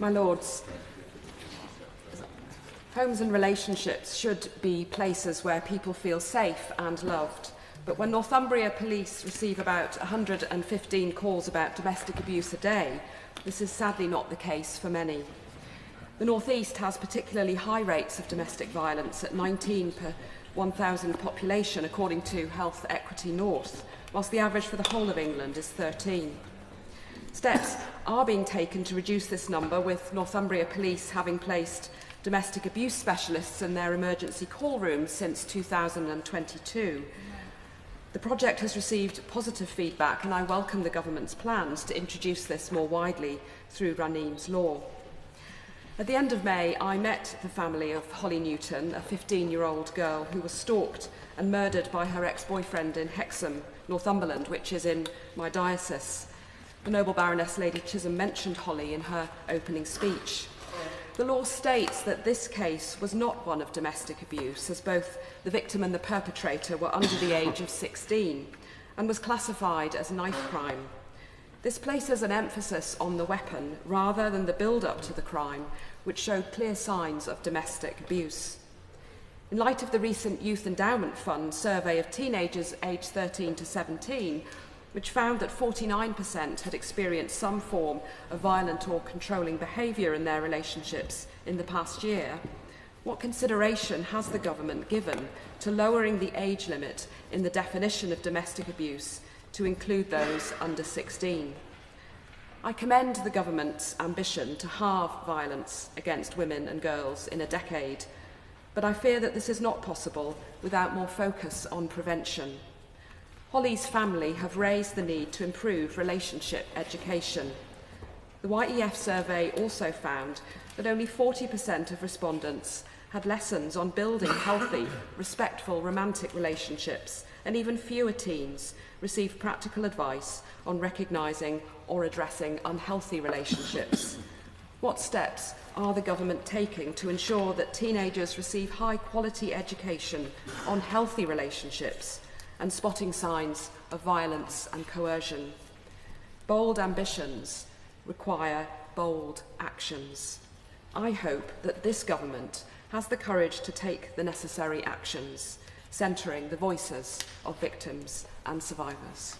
My Lords, homes and relationships should be places where people feel safe and loved. But when Northumbria police receive about 115 calls about domestic abuse a day, this is sadly not the case for many. The North East has particularly high rates of domestic violence at 19 per 1,000 population, according to Health Equity North, whilst the average for the whole of England is 13. Steps are being taken to reduce this number, with Northumbria Police having placed domestic abuse specialists in their emergency call rooms since 2022. The project has received positive feedback, and I welcome the government's plans to introduce this more widely through Raneem's law. At the end of May, I met the family of Holly Newton, a 15-year-old girl who was stalked and murdered by her ex-boyfriend in Hexham, Northumberland, which is in my diocese. The noble Baroness Lady Chisholm mentioned Holly in her opening speech. The law states that this case was not one of domestic abuse, as both the victim and the perpetrator were under the age of 16, and was classified as knife crime. This places an emphasis on the weapon rather than the build-up to the crime, which showed clear signs of domestic abuse. In light of the recent Youth Endowment Fund survey of teenagers aged 13 to 17, which found that 49% had experienced some form of violent or controlling behaviour in their relationships in the past year, what consideration has the government given to lowering the age limit in the definition of domestic abuse to include those under 16? I commend the government's ambition to halve violence against women and girls in a decade, but I fear that this is not possible without more focus on prevention. Holly's family have raised the need to improve relationship education. The YEF survey also found that only 40% of respondents had lessons on building healthy, respectful romantic relationships, and even fewer teens received practical advice on recognising or addressing unhealthy relationships. What steps are the government taking to ensure that teenagers receive high-quality education on healthy relationships and spotting signs of violence and coercion? Bold ambitions require bold actions. I hope that this government has the courage to take the necessary actions, centring the voices of victims and survivors.